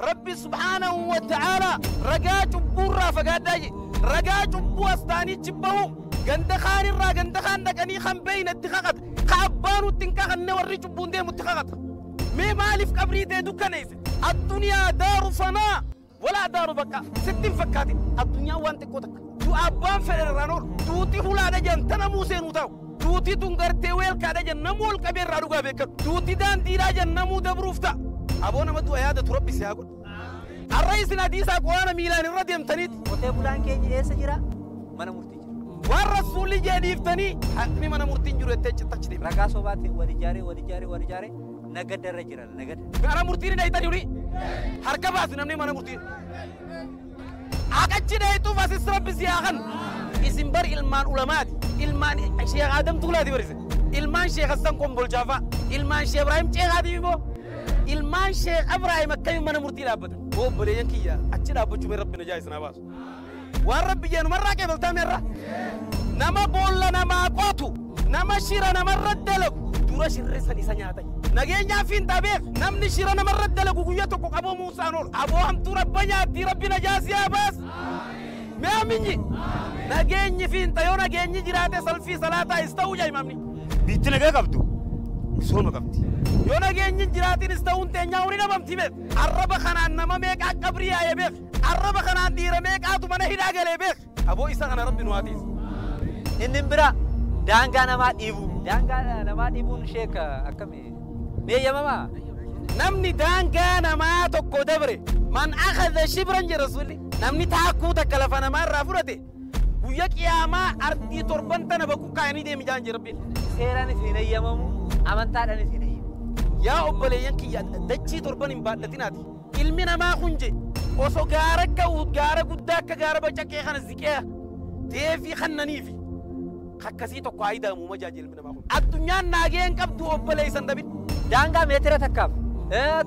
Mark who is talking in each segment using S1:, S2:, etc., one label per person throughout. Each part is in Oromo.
S1: ربي سبحانه وتعالى رجاج بورا فقاداي رجاج بوستاني جبهو جندخان الرا جندخان دكاني خم بين التخاقت خابان والتنكاخ النوري جبون دي متخاقت مي مالف قبري دي دكانيس الدنيا دار فناء ولا دار بقى 60 فكاتي الدنيا وانت كوتك تو أبان فريرانور توتي هلا دجن تناموسين وتاو توتي تنقرتي ويل كذا جن نمول كبير رادوغا بيكر توتي دان ديرا جن نمو دبروفتا أبونا مدو عيادة ربي سيقول الرئيس نادي ساقوانا ميلان الرديم تنيت
S2: وتبولان كيني إيه سجرا mana murti
S1: والرسول جديد تاني حقني mana murti جرو تجتشدي
S2: raga sobati wali jare nagada rajira nagada
S1: mana murti ini tadi uri harga basu namni mana murti agak cina itu masih serap siakan isim bar ilman ulamat ilman Syekh Adam tuh lah di baris ilman Syekh Hasan Kombol Java ilman Syekh Ibrahim Syekh Adi Ibo ilman Syekh Ibrahim kayu mana murti lah betul oh boleh yang kia acira apa cuma Rabbi najais nabas والرب جن مرة قبل تمرة نما بولا نما قطو نما شيرا نما ردلك ترى شير سنيسانيا تاي نجينا فين تابع نمني شيرا نما ردلك وقويته أبو موسى نور أبو هم ترى بنيا دي ربنا جاسيا بس ما مني نجينا فين تيو نجينا جراتة سلفي صلاة استوجا إمامني
S3: بيتنا كذا كابتو سون ما كابتي
S1: يو نجينا جراتة استون تنياوري نبام تيمت الرب خنا نما ميك أكبريا يبيك الرب خنا دير ميك أتو من هيدا قلبي بيك أبو إسحاق أنا ربي نواتيس
S2: إنبرا دانغا نما ديبو شيك أكمل مية ماما
S1: نمني دانغا نما تكو دبري من أخذ شبرا جرسولي نمني تاكو تكلفنا ما رافورتي وياك يا ما أرضي تربنتنا بكو كايني دي مجان جربي
S2: سيراني سينيا مامو أمانتاراني سينيا
S1: يا أبلي ينكي يا دتشي تربن إمبادتيناتي علمنا ما خنجي وسو غارك وغارك وداك غارب بچكي خن زكيه تيفي خنني في خكسيتو قايده مو مجاجل من ما الدنيا ناغين قبدو أبلي سندبي
S2: دانغا متر تكاب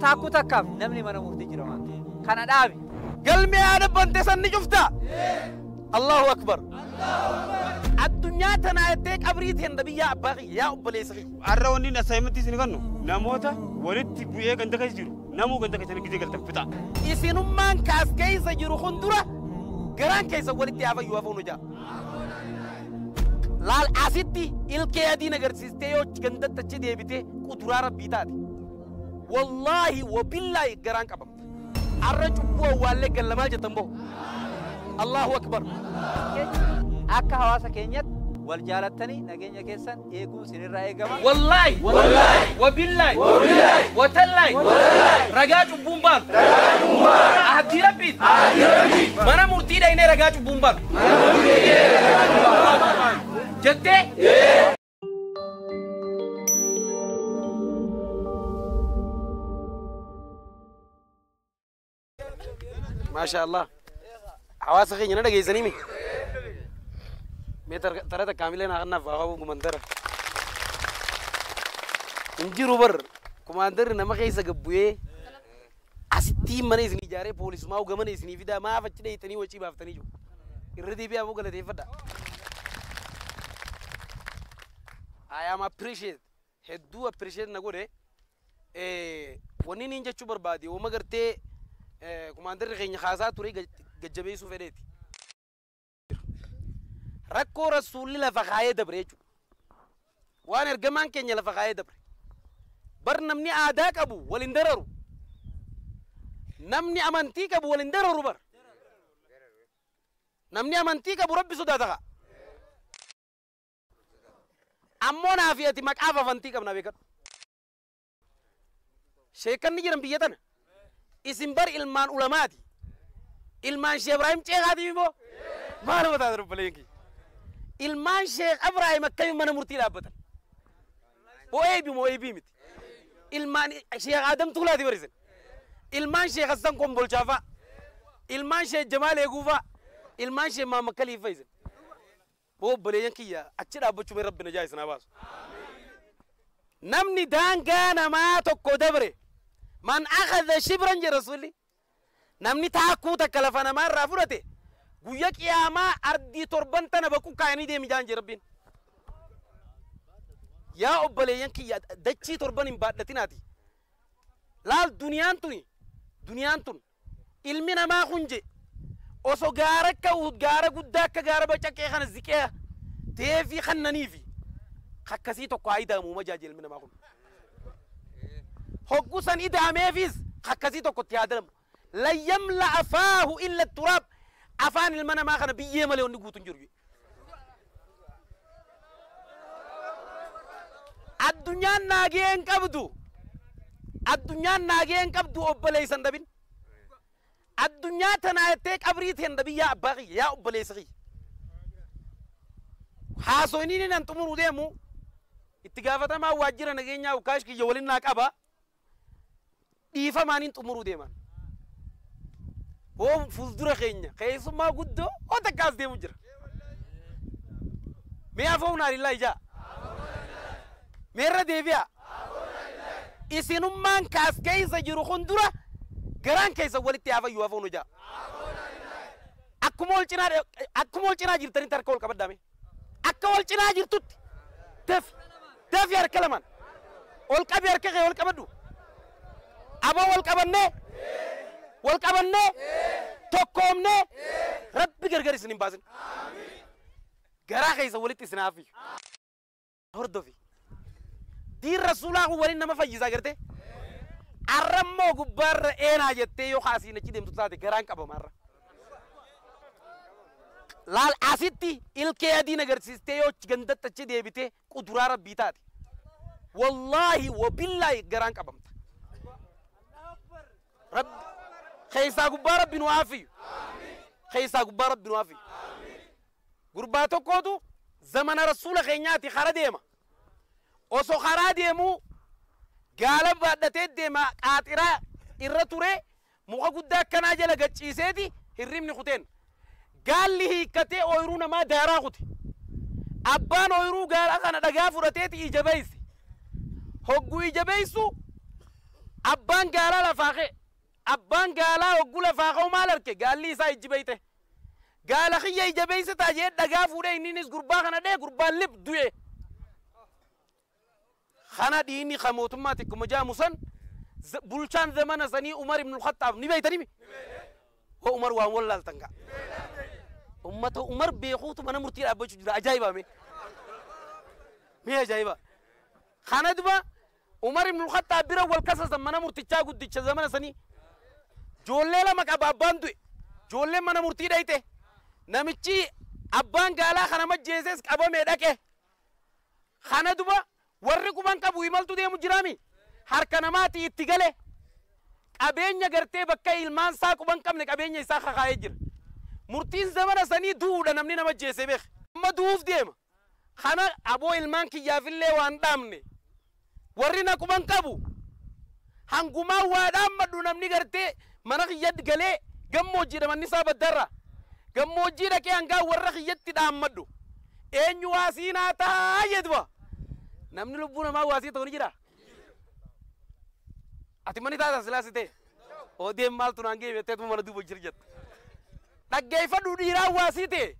S2: تاكو تكاب نمني mana murti jiraman kana dabi
S1: قلبي أنا بنت سني شفتا الله أكبر الدنيا تنايتك أبريد هندبي يا أبغي يا أبلي سخي
S3: أرواني نسايمتي سنغنو نموتا ولدت بويه كنتك يجرو نمو كنتك تنقدي قلت بتا
S1: إسنومان كاس كيس يجرو خندورة كران كيس ولدت يا أبغي يوافون جا لال أسيتي الكيادي نجار سيستيو كنتك تجدي بيته كدرارة بيتادي والله وبالله كران كبم الرجوع والله كلام جتمبو الله أكبر
S2: akka hawasa keenyat wal jaalatani nageenya keessan eeguu sinirra eegama
S1: والله وبالله وتالله رجاج بومبان أهدي ربي mana murti dah ini ragaj bumbang jette ما شاء الله حواسك هنا ده جيزني مي ترى كاملين أغنى فاقو كماندر إنجي روبر كماندر نما كيسا قبوه أسيتي من إسني جاري بوليس ما هو كمان إسني فيدا ما فتشي يتني وشي بافتني جو إردي بيا أبو قلت يفدا I am appreciate هدو appreciate نقوله وني نينجا شو بادي وما قرتي كماندر غيني خازات توري ججبي سوفريتي ركو رسول الله فخاية دبريجو وانا ارجمان كنيا لفخاية دبر بر نمني عاداك أبو ولندررو نمني أمانتيك أبو ولندررو بر نمني أمانتيك أبو ربي سوداتها أمونا فياتي مك أفا فانتيك أبنا بيكر شيكن نجرم بيتنا اسم بر إلمان علماتي إلمان شيخ إبراهيم شيخ هادي بيبو ما أنا بتعرف بلينكي إلمان شيخ إبراهيم كيف من مرتي لابد هو أي بي مت إلمان شيخ آدم تقول هذه بريزن إلمان شيخ حسن كومبول شافا إلمان شيخ جمال يغوفا إلمان شيخ ماما خليفة إذن هو بليان كيا أشرا بتشوف ربنا جاي سناباس نمني دانغا نما تكو دبري من أخذ شبرا جرسولي نمني تاكو تكلفنا ما رافورته وياك يا ما أرضي تربنتنا بكو كايني دي مجان جربين يا أبلي ينكي دتشي تربن إمبادتناتي لا الدنيا أنتوني دنيان تون علمنا ما خنجي وصو غارك كود غارك قداك غارك بچك خان الزكيه تيفي خنني في خكسي تو قايدا مو مجاجل من ما خن حقوسن ادامه فيس خكسي تو كتيادم لا يملا فاه الا التراب afaan ilma namaa kana biyyee malee onni guutuun jiru. Addunyaan naageen qabdu. Addunyaan naageen qabdu obboleessan dabin. Addunyaa tana ettee qabriiteen dabi yaa abbaa qiyya yaa obboleessa qiyya. Haasoyniin nan xumuruu deemu itti gaafatamaa waajjira nageenyaa ukaash qiyya waliin naa qaba. Dhiifamaaniin xumuruu deeman. هو فوزدرا خينيا خيسو ما قدو هو تكاس دي مجرى ميا فونا لله جاء ميرا ديفيا إسينو مان كاس كيسا جيرو خندورا غران كيسا ولي عفا يوافونو جاء أكمول چنا جيرتني تركول كبد دامي أكمول چنا جيرتوت تف يار كلمان أول كبير كغي أول كبدو أبا أول كبنة والكبنة تقومنا ربي غرغر سنين بازن غراخ يسولت سنافي هردو في دي رسول الله ولين ما فيزا غرتي ارمو غبر اينا جتي يو خاسينا تشدم تساتي غران كبا مره لال اسيتي الكيادي نغر سيستيو غندت تشدي بيتي قدرا ربي تاتي والله وبالله غران كبا رب خيسا غبار رب نوافي خيسا غبار رب نوافي غرباتو كودو زمن رسول خينياتي خرديما اوسو خراديمو غالب بدته ديما قاطرا الرتوري موخا غدا كنا جلا غچيسيتي هريمني خوتين قال لي كتي اويرونا ما دارا خوتي ابان اويرو غال انا دغا فرتيتي ايجابيسي هوغو ايجابيسو ابان غالا لفاخي أبان قالا وقولا فاقو مالرك قال لي ساي جبيته قال أخي يجبيسه تاجيد دقا فوري إنينيس قربا خانا دي قربا لب دوي خانا ديني خموتماتك مجامسا بلشان زمان سني عمر بن الخطاب نبيت نبي هو عمر وان والله التنقع أمته عمر بيخوت من مرتي أبو جد عجيبة مي عجيبة خانا دبا عمر بن الخطاب بيرا والكسر زمان مرتي تشاقو دي زمان سني جولة لما كابان دوي جولة منا مرتي دايته نمشي أبان قالا خنا مجلس كابا ميداكه خنا دوبا ورّكو بان كابو يمال تودي مجرامي هركنا ماتي اتقاله أبين يغرتي بكا إلمان ساكو بان كام لك أبين يساخ خايجر مرتين زمان سني دودا نمني نمجلس بيخ ما دوف ديما خنا أبو إلمان كي يافله وان دامني ورّنا كوبان كابو هنگوما وادام مدو نمني غرتي مناخ يد غلي غموجي دمان نساب الدرة غموجي دكي انغا ورخ يد تدام مدو اينيو واسينا تا يدوا نمني لبونا ما واسي توني جرا اتي مني تا سلاسيتي او ديم مال تنانغي بيتت مانا دو بجرجت دغاي فدو ديرا واسيتي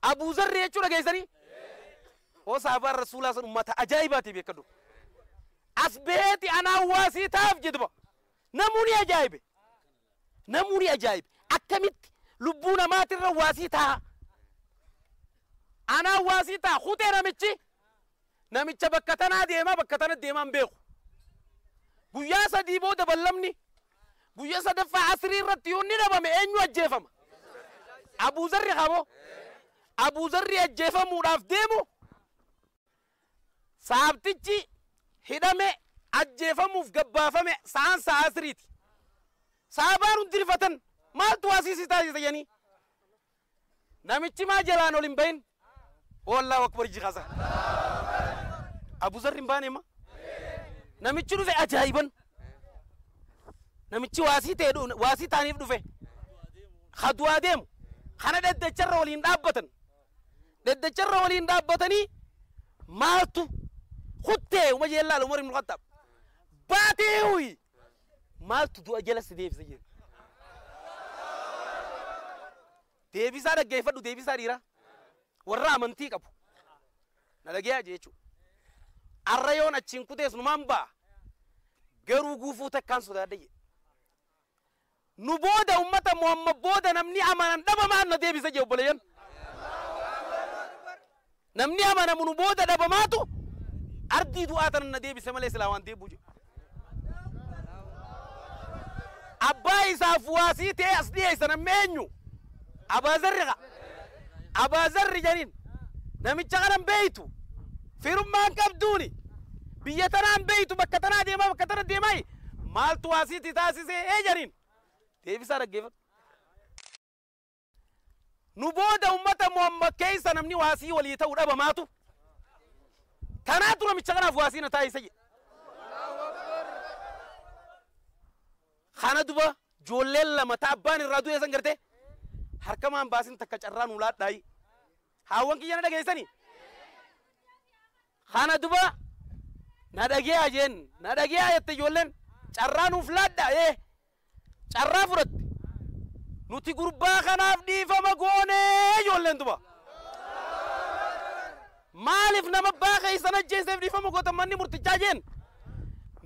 S1: ابو ذر يچو دغاي سري او صحابه رسول الله صلى الله عليه وسلم عجائباتي بكدو اسبيتي انا واسي تاف جدبا نموني أجايب أكمت لبونا ما ترى واسيتها أنا واسيتها خوتي نمتش بكتنا ديما بيخو بويا سديبو دبلمني بويا سدفع عصري رتيوني نبا مئنيو أجيفم أبو ذر خابو أبو ذر أجيفم وراف ديمو صاحبتي هدامي أجيفم وفقبافم سان ساسريتي سابان درفتن ما تواسيسي تاجي يعني نامتي ما جلانو لمبين والله أكبر جيغازا أبو ذر لمباني ما نامتي نوفي أجايبا نامتي واسي تاني نوفي خدوا ديم خانا دد ولين دابتني مالتو خطي وما جيلا الأمور من الخطاب باتيوي مال تدو أجلس ديف سجين ديفي سارة جيفة دو ديفي ساريرا ورا منتي كابو نلاقيها جيشو الريون أتشين كوديس نمامبا غيرو غوفو تكان سودا دي نبودا أمة محمد بودا نمني أمانا دبا ما نديبي سجي وبلين نمني أمانا من بودا دبا ماتو أردي دعاتنا نديبي سمالي سلاوان ديبوجي أباي سافواسي تي أصلي سنة مينيو أبا زرقة أبا زر جنين نمي شغلن بيتو في رمان كبدوني بيتنا بيتو بكتنا ديما بكتنا ديماي مال تواسي تاسيسي ايه جنين تيبي سارك جيفت نبودا أمة محمد كيسا نمني واسي وليتو ربا ماتو تناتو نمي شغلن فواسي نتاي سجي خانا دوبا جولل لما تابان الرادو يسان کرتے harkamaan baasin takka carraan ulaadhaayi haawwan kiyya na dhageessani kana duba na dhageeyaa jeen na dhageeyaa jette ijoolleen carraan nuuf laadhaa carraa fudhatte nuti gurbaa kanaaf dhiifama goonee ijoolleen duba maaliif nama abbaa keeysan ajjeeseef dhiifama gootan manni murtichaa jeen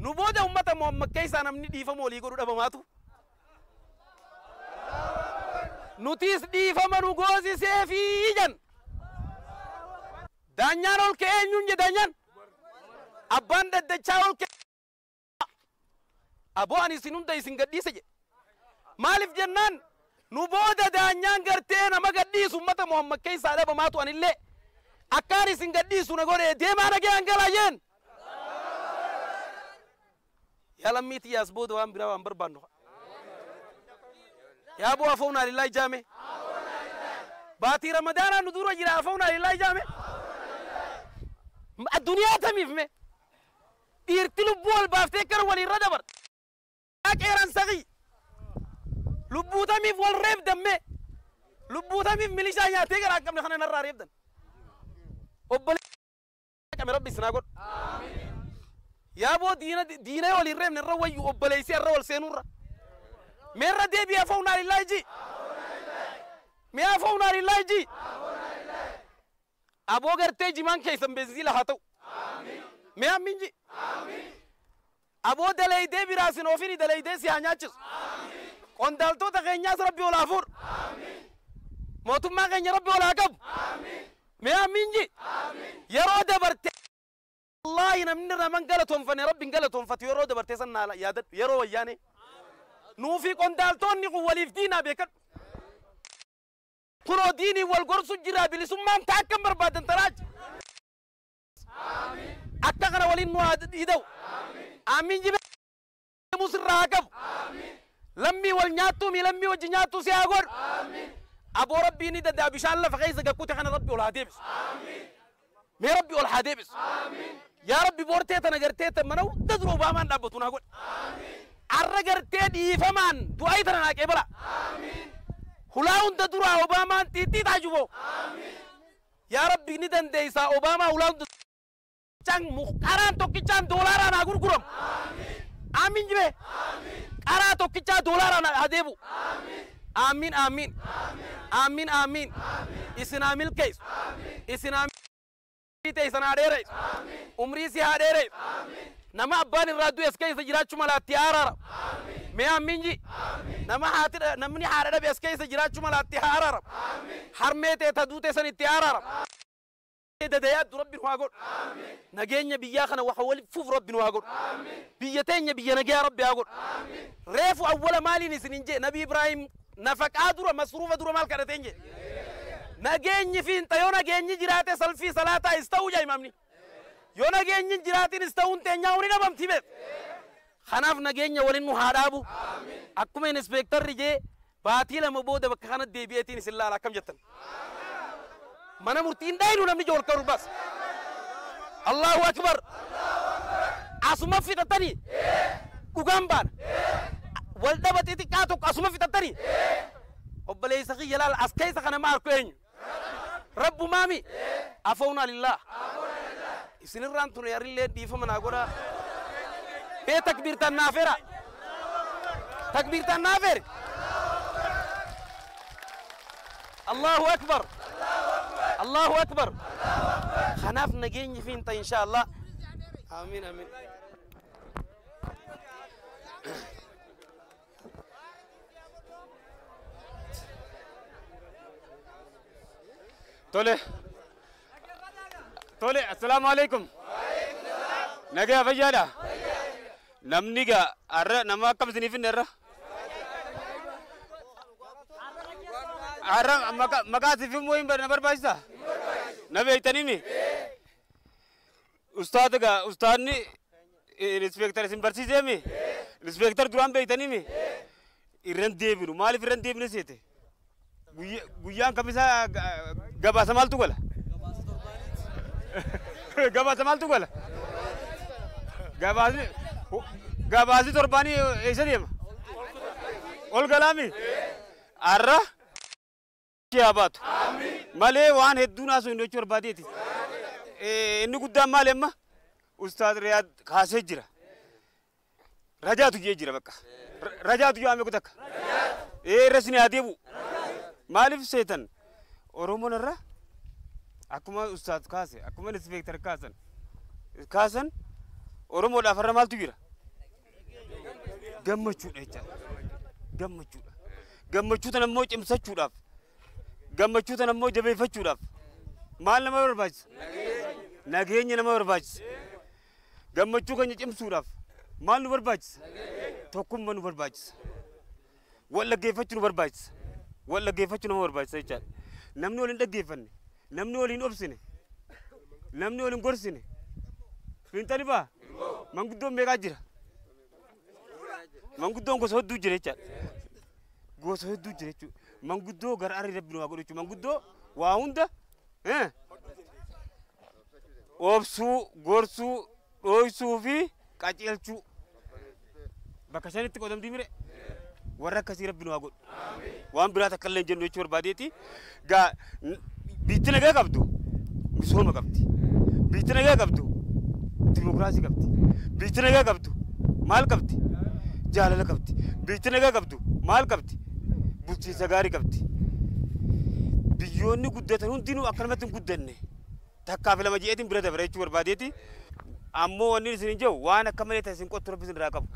S1: nu booda ummata Muhammad keeysaa namni dhiifama olii godhu dhabamaatu nutis dhiifama nu goosisee fi jan daanyaan ol ka'ee eenyuun je daanyaan abbaan daddachaa ol ka'ee aboo ani isin hunda isin gadhiise je maaliif jennaan nu booda daanyaan gartee nama gadhiisu ummata Muhammad keeysaa dhabamaatu anillee akkaan isin gadhiisu na godhee deemaa dhagee hangalaa jeen yaa lammiiti yaas booda waan biraa waan barbaannu يا أبو أفونا لله جامع باتي رمضان ندور جرا أفونا لله جامع الدنيا تمي فمه يرتلو بول بافتكر ولي ردبر أكيران سقي لبو تمي فول ريب دمه لبو تمي مليشة يا تيجر أكمل نحن نرى ريب دم وبل كم ربي سنقول يا أبو دينا ولي ريب نرى ويا وبل يصير رول سينورا मेरा दे भी अफौना लिल्लाह जी मैं अफौना लिल्लाह जी अब अगर ते जिमान के संबेजी लहातो मैं आमीन जी अब वो दलाई दे भी रासिन ओफिनी दलाई दे सियान्या चुस कौन दलतो तकेन्या सर रब्बी ओलाफुर मोतुम माँ केन्या रब्बी ओलाकब मैं आमीन जी यरो दे बरते अल्लाह इनमने रमन गलतों फने रब्बी गलतों फत यरो दे बरते सन नाला याद यरो वयाने نوفي كوندالتوني وليف دينا بكر كرو ديني والقرص الجرابي لسمان تاكم برباد تراج آمين أتغنى ولين مواد يدو آمين جيب مصر راكب آمين لمي والنياتو لمي وجنياتو سياغور آمين أبو ربي ندى دا بشان الله فغيزة قكوتي خانا ربي والحديبس آمين مي ربي والحديبس آمين يا ربي بورتيتا نجرتيتا منو تدرو بامان دابتونا قول آمين الرجل تدي فمان دعيتنا ناكبلا آمين هلاون تدرا أوباما تيتي تاجبو آمين يا ربي ندن ديسا أوباما هلاون تجان مخاران توكيجان دولارا ناقول كرم آمين آمين جبه آمين كارا توكيجان دولارا نادبو آمين آمين آمين آمين إسنا ميل كيس إسنا ميل إسنا ديري عمري سيها ديري نما أبان الرادو إسكاي سجرات شمال التيارة مي آمين جي نما حاتر نمني حارة بإسكاي سجرات شمال التيارة حرمت تدوت سن التيارة دديات ربي نواقول نجينا بياخنا وحول فوف ربي نواقول بيتين بينا جا ربي أقول ريف أول مالي نسنجي نبي إبراهيم نفق أدرى مصروف أدرى مال كرتينجي نجينا فين تيونا جينا جرات سلفي صلاة استوجا إمامني يونا جينا جراتين استون تنياوني نبام تيبت خناف نجينا ولين محاربو أكمل إنسبكتور رجع باتيلا مبودة بكخانة دبيتين سلا على كم جتن mana murtiin daynu namni jool karu bas Allahu akbar asuma fitatani ugamban wal dabati tikato asuma fitatani obbaleysa khiyal askaysa khana mar ko en rabbu mami afawna lillah isinirran tun yarille di famana goda be takbir tan nafir Allahu akbar الله أكبر خناف نجيني فين إن شاء الله آمين آمين
S3: tole tole assalaamu alaikum nagaa fayyaadha namni gaa arra nama akkam isiniif hin irra arra maqaa siif immoo hin barbaachisa na beektanii ustaad gaa ustaadni inspektar isin barsiiseemi inspektar duraan beektanii irran deebinu maaliif irran deebine seete guyyaan kamisa gabaasa maaltu gola gabaasa maaltu gola gabaasni torbaanii eessa deema ol galaami arra yaa baatu malee waan hedduu naasuu hin jechuu barbaadeeti inni guddaan maali amma ustaad Riyaad kaasee jira rajaatu jee jira bakka rajaatu yaame kutakka irra haa deebu maaliif seetan Oromoon irra akkuma ustaad kaase akkuma inspektar kaasan Oromoodhaaf irra maaltu jira gammachuudha jecha gammachuu tan ammoo cimsachuudhaaf gammachuu tan ammoo jabeeffachuudhaaf maal nama barbaachisa nageenya nama barbaachisa gammachuu keenya cimsuudhaaf maal nu barbaachisa tokkummaa nu barbaachisa wal dhaggeeffachuu nu barbaachisa wal dhaggeeffachuu nama barbaachisa jechaadha namni wal hin dhaggeeffanne namni wal hin obsine namni wal hin gorsine fiintani baa manguddoon meeqaa jira manguddoon gosa hedduu jira jechaadha gosa hedduu jira jechuudha manguddoo gara arri rabbi nu haa godhu jechuudha manguddoo waa hunda obsuu gorsuu dhoysuu fi qajeelchuu bakka shanitti qodamtii mire warra akkasii rabbi nu haa godhu waan biraa takka illee hin jennu jechuu barbaadeeti gaa biitti nagaa qabdu misooma qabdi biitti nagaa qabdu dimokiraasii qabdi biitti nagaa qabdu maal qabdi jaalala qabdi biitti nagaa qabdu maal qabdi bulchiinsa gaarii qabdi biyyoonni guddatan hundinuu akkanumatti hin guddanne takkaaf lama jeetiin bira dabara jechuu barbaadeeti ammoo wanni isin jiru waan akka malee tasin qottu rabbi isin irraa qabu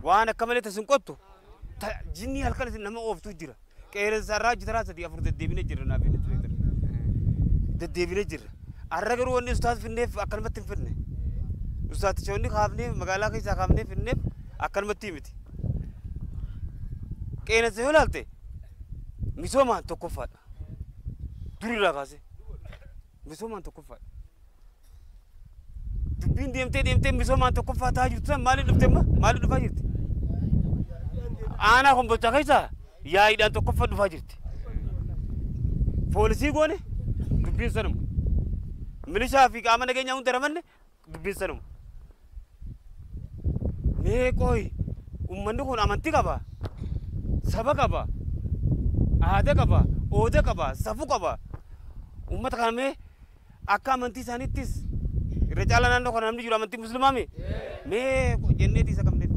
S3: waan akka malee tasin qottu jinni halkan isin nama ooftuu jira qeerransa irraa hojjetaraa sadii afur deddeebinee jirra naaf deddeebinee jirra arra garuu wanni ustaas finneef akkanumatti hin finne ustaaticha wanni kaafnee magaalaa keessaa kaafnee finneef akkanumatti miti qeerransa yoo laalte misoomaan tokkoffaadha durirraa kaasee misoomaan tokkoffaadha dubbiin deemtee misoomaan tokkoffaa ta'aa jirtu san maaliif dhufteemma maaliif dhufaa jirti aanaa kombolchaa keessaa yaa'iidhaan tokkoffaa dhufaa jirti poolisii goone dubbiin sanuma milishaa fi qaama nageenyaa hunda ramanne dubbiin sanuma mee qooyi ummanni kun amantii qaba saba qaba aadaa qaba oodaa qaba safuu qaba ummata kana mee akka amantii isaaniittis irra caalaa naannoo kana namni jiru amantii muslimaa mee jenneeti isa qabneef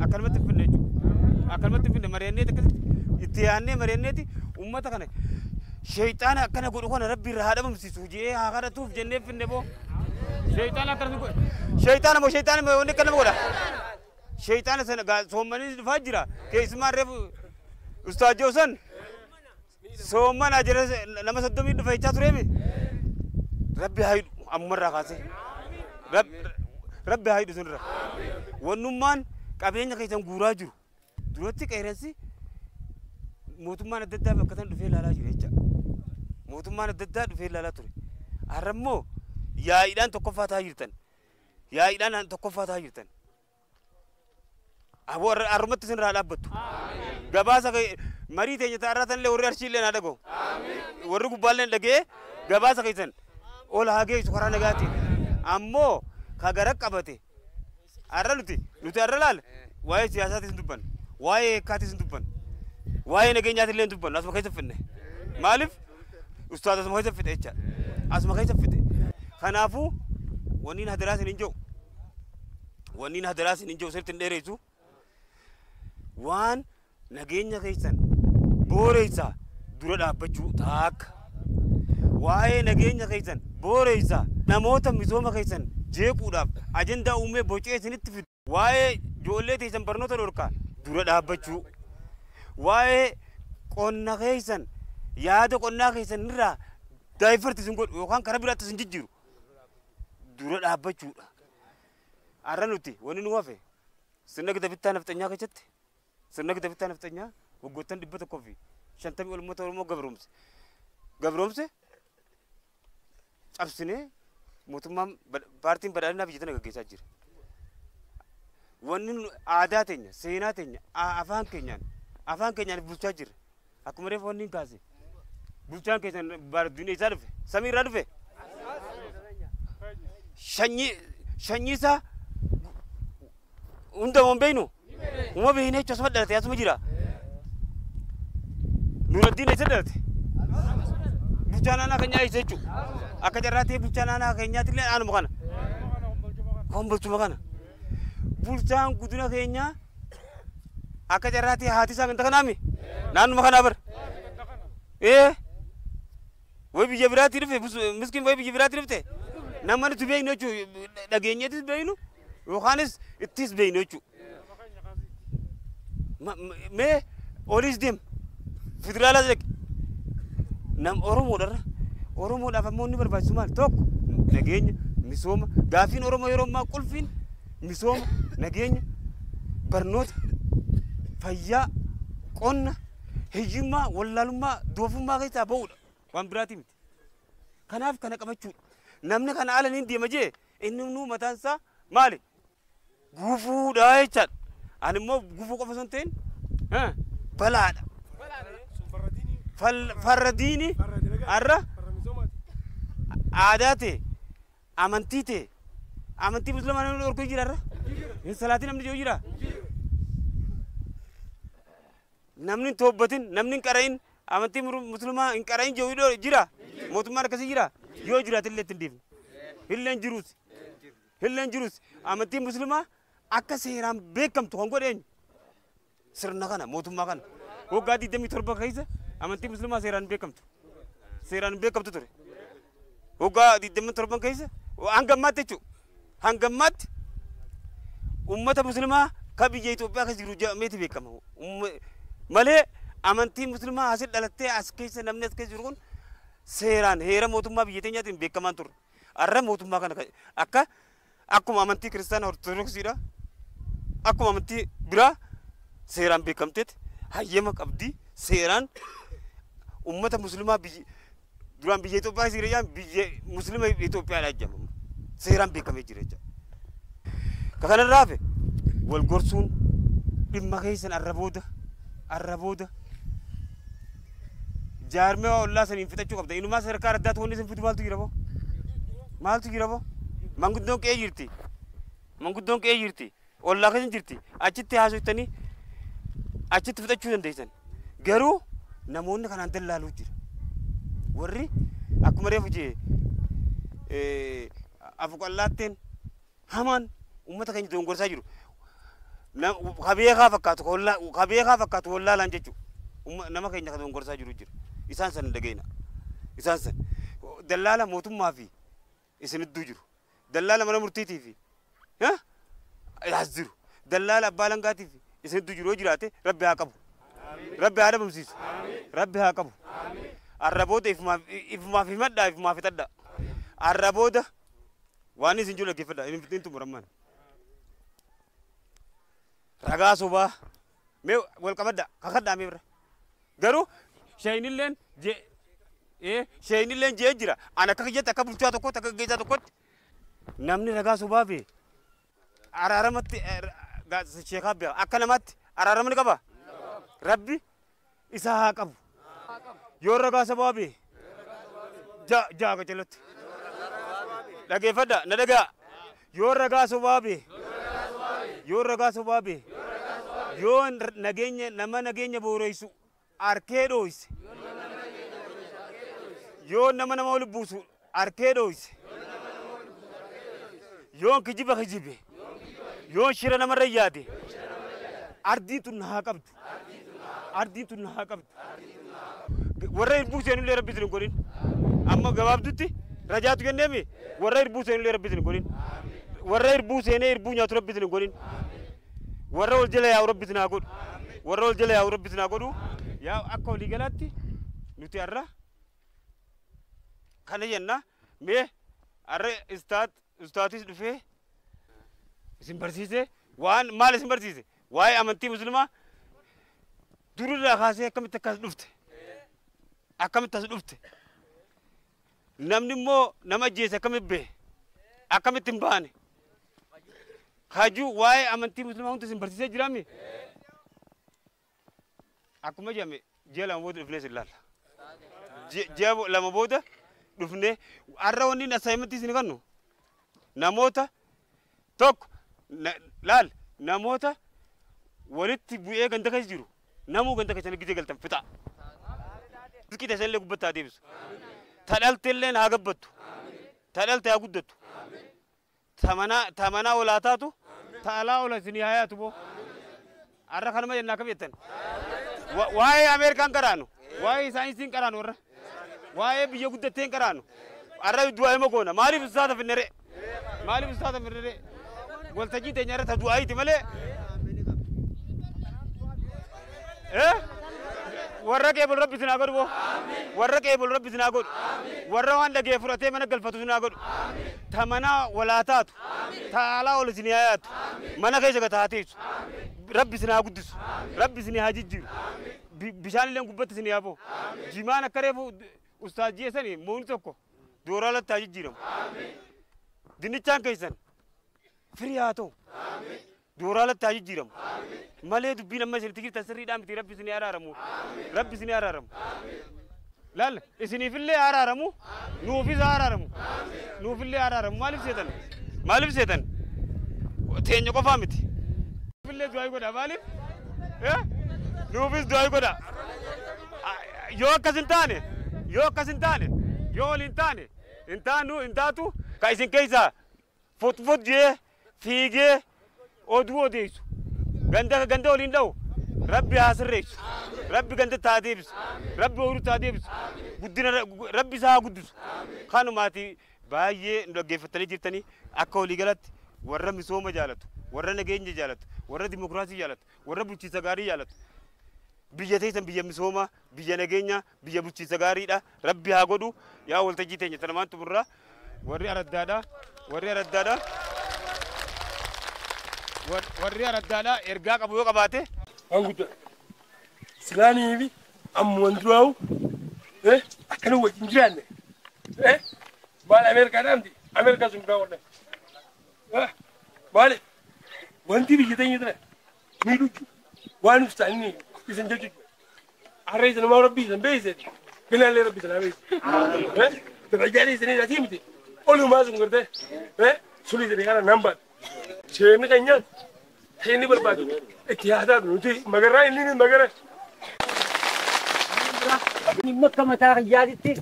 S3: akkanumatti finne jechuudha akkanumatti finne mareenneeti akkasitti itti yaannee mareenneeti ummata kana shayxaana akkana godhu kana rabbi irraa haa dhabamsiisu jee haa kadhatuuf jennee finne boo shayxaana akkana godhu shayxaana wanni akka nama godha shayxaana sana soommanii dhufaa jira keessumaa reefu ustaad Joosan soomman ajira nama 30 dhufa jechaa tureemi rabbi haa hidhu ammarraa kaasee rabbi haa hidhu sunirra wannummaan qabeenya keessan guuraa jiru duratti qeerransi mootummaan adda addaa bakka tan dhufee ilaalaa jira jecha mootummaan adda addaa dhufee ilaalaa ture har'ammoo yaa'iidhaan tokkoffaa ta'aa jirtan yaa'iidhaan tokkoffaa ta'aa jirtan aboo har'umatti isin irraa dhaabbattu gabaasa marii teenya ta'arraa tanillee warri arshiillee naa dhagoo warri gubbaallee dhagee gabaasa keessan ol haa geessu karaa nagaatiin ammoo ka gara qabate har'a nuti har'a laala waa'ee siyaasaatis hin dubbanne waa'ee eekkaatis hin dubbanne waa'ee nageenyaatillee hin dubbanne asuma keessa finne maaliif ustaad asuma keessa fide jecha asuma keessa fide kanaafuu wanniin hadaraas hin jiru wanniin hadaraas hin jiru sirriitti hin dheeressu waan nageenya keessan booreysaa dura dhaabbachuu taakka waa'ee nageenya keessan booreysaa namoota misooma keessan jeequudhaaf ajandaa uumee bocee isinitti fidu waa'ee ijoollee teessan barnoota dhorkaa dura dhaabbachuu waa'ee qonna keessan yaada qonnaa keessan irraa daa'ifarti isin godhu yookaan karaa biraatti isin jijjiiru dura dhaabbachuudha. Har'a nuti wanni nu hafe sirna gita bittaa nafxanyaa keessatti sirna gita bittaa nafxanyaa waggoottan 150 ol uummata Oromoo gabroomse cabsinee mootummaan paartiin badhaadhinaa biyya tana gaggeessaa jira. Wanni aadaa teenya seenaa teenya afaan keenyaan bulchaa jirra. Akkuma reefu wanni hin kaase bulchaan keessan baardunii isaa dhufe samii irraa dhufe shanyii isaa hunda waan beeynu uma beeknee jechuun asuma dhalate asuma jira. Nuuraddiin isa dhalate bulchaan aanaa keenyaa isa jechuudha. Akka jarraa ta'e bulchaan aanaa keenyaatti illee aanuma kana hombolchuma kana bulchaan guddina keenyaa akka jarraa ta'e haati isaa ganda kanaami naannuma kanaa bara. Way biyya biraatti dhufe miskiin way biyya biraatti dhufte nama nuti beeknu jechuudha. Dhageenyeetis beeknu yookaanis ittis beeknu jechuudha. Mee olis deem federaalaa jedhe nam Oromoodhaaf ammoo inni barbaachisu maal tokko nageenya misooma gaafiin Oromoo yeroo ammaa qulfiin misooma nageenya barnoota fayyaa qonna hiyyummaa wallaalummaa doofummaa keessaa ba'uudha waan biraati miti. Kanaaf kana qabachuudha. Namni kana ala niin deema jee inni nuu mataan isaa maali gufuudha jechaadha. Ani immoo gufuu qofa osoo hin ta'in balaadha. Farradiini har'a aadaa ta'e amantii musliimaa namni dhorkuu jira har'a. Salaatii namni jiru jira. Namni toobbatin namni hin qara'in amantii musliimaa hin qara'in jiru jira. Mootummaan akkasii jira. Yoo jiraatillee ittiin deemne. Hilleen jirus amantii musliimaa akka seeraan beekamtu kan godhe eenyu sirna kana mootummaa kana waggaa 27 keessa amantii musliimaa seeraan beekamtu ture. Waggaa 27 keessa hangammaatti jechuudha. Hangammaatti uummata musliimaa kan biyya Itoophiyaa keessa jiru jedhameeti beekama. Malee amantii musliimaa asitti dhalattee as keessa namni as keessa jiru kun seeraan heera mootummaa biyya teenyaatiin beekamaan ture. Har'a mootummaa kana akkuma amantii kiristaanaa ortodoksiidha. Akkuma amantii biraa seeraan beekamteeti hayyama qabdi seeraan uummata musliimaa duraan biyya Itoophiyaa siiriyaan biyya musliima Itoophiyaadhaa jedhama. Seeraan beekamee jira jechuudha. Kanarraa hafe wal gorsuun dhimma keessan arra booda jaarmee ollaa saniin fixachuu qabda. Inumaa sadarkaa addaatti wanni isin fidu maaltu jira boo? Manguddoon qe'ee jirti. Ollaa keessa jirti. Achitti haasoftanii achitti fixachuu dandeessan. Garuu namoonni kanaan dallaaluu jira. Warri akkuma reefu jee afuqallaatteen hamaan uummata keenya dongorsaa jiru. Kabeekaa fakkaatu wallaalaan jechuudha. Nama keenya kan dongorsaa jiru jira. Isaan san dhageena. Isaan san dallaala mootummaa fi isinidduu jiru. Dallaala mana murtiitii fi as jiru. Dallaala abbaa langaatii fi isinidduu jiru yoo jiraate Rabbi haa qabu. Rabbi haa dhabamsiisu. Rabbi haa qabu. Arra booda ifumaaf himadhaa ifumaaf hixadhaa. Arra booda waan isin jiru dhaggeeffadhaa. Inni fixeen xumurammaan. Ragaa sobaa mee wal qabadhaa kakadhaa mee bira. Garuu shayinilleen jee jira. Ani akka kiyyatti akka bulchaa tokkotti akka geessaa tokkotti namni ragaa sobaa fi araaramatti sheekaa beeka. Akka namaatti araaramni qaba. Rabbi isa haa qabu. Yoo ragaa sobaa fi jaaga jalatti. Dhaggeeffadhaa na dhagaa. Yoo ragaa sobaa fi yoo nama nageenya booreysu arkee dhooyse. Yoo nama ol buusu arkee dhooyse. Yoo kijiba kijibe. Yoo shira namarra yaade. Ardiin tun haa qabdu. Warra irbuu seenullee rabbi isin hin godhin. Amma gabaabdutti rajaatu kenneemi warra irbuu seenullee rabbi isin hin godhin. Warra irbuu seenee irbuu nyaatu rabbi isin hin godhin. Warra ol jala yaa'u rabbi isin haa godhu. Yaa akka walii galaatti nuti arra kana jenna mee arra ustaatis dhufee isin barsiise waan maal isin barsiise waa'ee amantii muslimaa dururraa kaasee akkamitti akkas dhufte akkamitti as dhufte namni immoo nama ajjeese akkamitti bee akkamitti hin baane kaajuu waa'ee amantii muslimaa hundi isin barsiisee jiraami akkuma jedhame ji'a lama booda dhufnee isin laalla ji'a lama booda dhufnee har'a wanni assignment isin kennu namoota tokko laal namoota walitti bu'ee ganda keessa jiru namuu ganda keessa gidee galtan fixa riskii tasillee gubbataa deebisu tadhalteellee haa gabbattu tadhalte haa guddattu tamanaa olaataatu ta'alaa ola isinii hayaatu boo har'a kanuma jennaa kam jettan waa'ee Ameerikaan qaraanu waa'ee saayinsiin qaraanu warra waa'ee biyya guddatteen qaraanu har'a du'aa hima goona maaliif ustaata finnere waltajjii teenya irratti du'aayti malee warra qeebul rabbi sinaa godhu boo warra qeebul rabbi sinaa godhu warra waan dhagee fudhatee mana galfatu sinaa godhu tamanaa walaataatu ta'alaa ol isinii hayaatu mana keessa gataateessu rabbi sinaa guddisu rabbi isinii haa jijjiiru bishaan illee gubbatti isinii haa boo jimaan akka reefu ustaajii sanii muuni tokko dooraa latti haa jijjiiramu dinnichaan keessan firii haa ta'u dooraa latti haa jijjiiramu malee dubbiin amma isinitti jirtan sirriidhaan miti rabbi isinii araaramu rabbi isinii araaramu laal isiniifillee araaramu nuufis araaramu maaliif seetan teenya qofaa miti nuufillee du'aa godha maaliif nuufis du'aa godha yoo akkas hin taane yoo ol hin taatu ka isin keessaa fotfot jee fiigee oduu odeessu ganda waliin dha'u rabbi haa sirreessu rabbi ganda taa deebisu rabbi oolu taa deebisu guddina rabbi isaa haa guddisu kanumaati baay'ee nu dhaggeeffatanii jirtanii akka walii galatti warra misooma jaalatu warra nageenya jaalatu warra dimokiraasii jaalatu warra bulchiinsa gaarii jaalatu biyya teessan biyya misooma biyya nageenya biyya bulchiinsa gaariidha rabbi haa godhu yaa waltajjii teenya tanamaan tumurraa warri araddaadha ergaa qabu yoo qabaate
S4: Anguta Silani hivi amwandruau akana wajinjane bala Amerika namdi Amerika zumbaona bale wanti bi jitanya tana miduju wanu stani isenjeju arayza ma rabbi zambeeze bila le rabbi sana beeze tabajali sene natimti olu mazum gurde suli de kana number cheni kanya هيني بالبادو اتحادات نوتي مغرا إني مغرا
S5: مكة متاع جادتي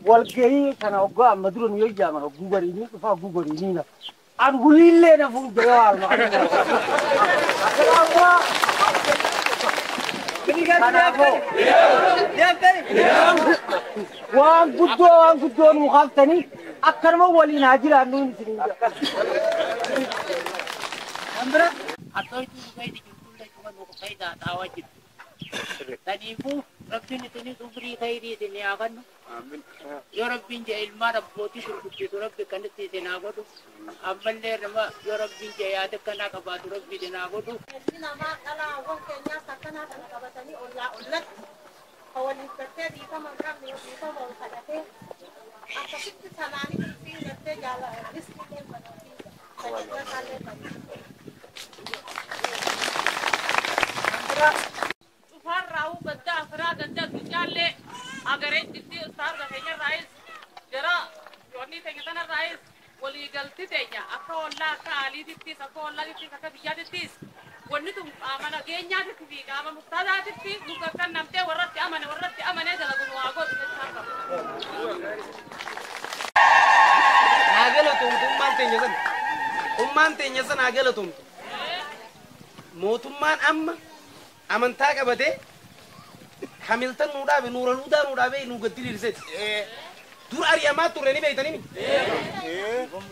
S5: والجري كان أوقع مدرون يجا ما غوغريني فا غوغريني أقول لي أنا فوق جوال ما وان قدو مخالفتني أكثر ما ولي ناجر عنون سنين Ambra, atau itu juga di jumlah cuma dua kali dah tawajib. Tadi ibu, Rabbi ini kubri khairi ini akan. Amin. Ya Rabbi jaya ilmu Rabbi itu Rabbi kan itu tenaga tu. Amal le nama ya Rabbi jaya ada kena kabar Rabbi tenaga tu. Ini nama kalau orang Kenya sakana kena kabar tadi ulat. Awal itu di kamar kami di kamar pada tu. Apa itu salah ni mesti nanti jalan risiko mana ni. Saya kali Ufar rahu ganda afra ganda gujalle agar itu ustaz katanya rais jera Joni tanya tanah rais wali galti tanya aku Allah kali ditis aku Allah ditis aku biar ditis wani tu mana genya ditis kama muktada ditis bukan kan namte warrat amane jalan gunung ago ditis apa
S1: nagelo tum umman tenya san nagelo tum موتمان أمانتاك أبدي حملتن نورا بي نقدر رزق دور أريامات تورني بيتاني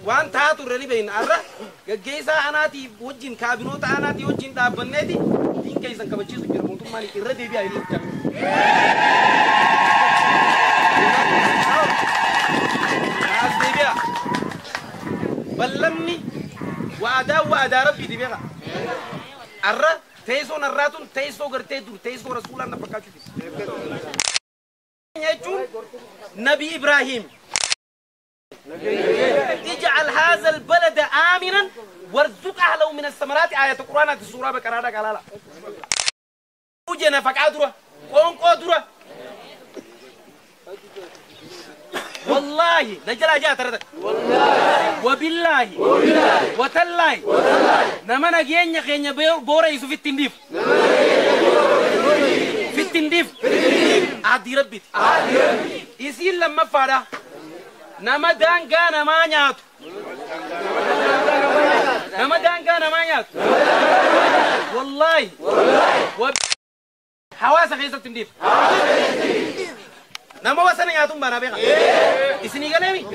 S1: وان تا تورني بين أرى جيسا أنا تي وجين كابينوت أنا تي وجين تابنتي تين كيسان كبتشيز بيرمون تومان يكرر دي بيا يلوك بلمني وأدا ربي دي بيها الرا تيسو نراتون تيسو غرتي دور تيسو رسول الله نفكاتو يجون نبي إبراهيم اجعل هذا البلد آمنا وارزق أهله من الثمرات آية القرآن في السورة بقرة قالها وجنا فكادرة قوم قدرة والله نجلا جاء ترى وبالله وتالله نما نجينا خينا بورا يسوع في التنديف في التنديف عادي ربي يصير لما فارا نما دانغا نما نيات نما دانغا نما نيات والله حواس خيسة التنديف نما وسنا ياتم بنا بيها إسني قلمي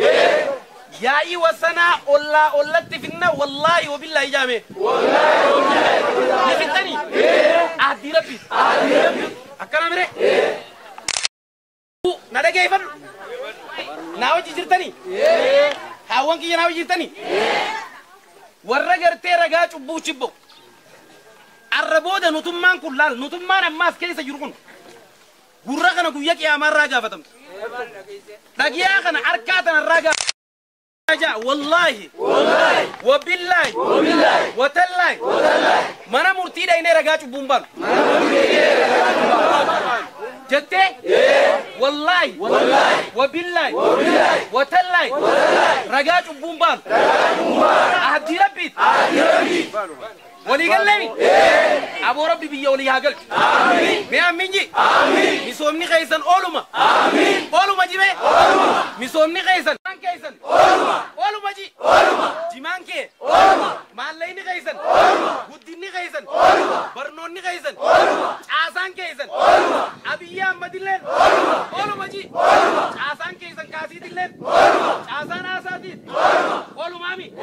S1: يا إي وسنا الله تفينا والله وبالله جامع نفتني عادي ربي أكنا مري نادا كيفن ناو جيرتني هاوان كي ناو جيرتني ورا غرتي رغا چبو چبو الربوده نتمان كلال نتمان ماس كيس يركون غورا كنا غويا كي امر راغا فتم دغيا كنا اركاتنا راغا والله وبالله وتالله منا مرتي داينه رغا چبومبان جتة والله وبالله وتالله رجعت بومبان أهدي ربي ولي قال لي أبو ربي بيولي هاجل بياميني مسومني خيسان أولما جيبه مسومني خيسان أولما جي جيمان كي ماليني خيسان بديني خيسان برنوني خيسان عاسان خيسان أبيام مدلين أولما جي عاسان خيسان كاسي دلين عاسان آساتي أولما مي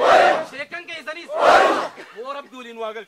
S1: شيكان خيسانيس هو رب دولين واقل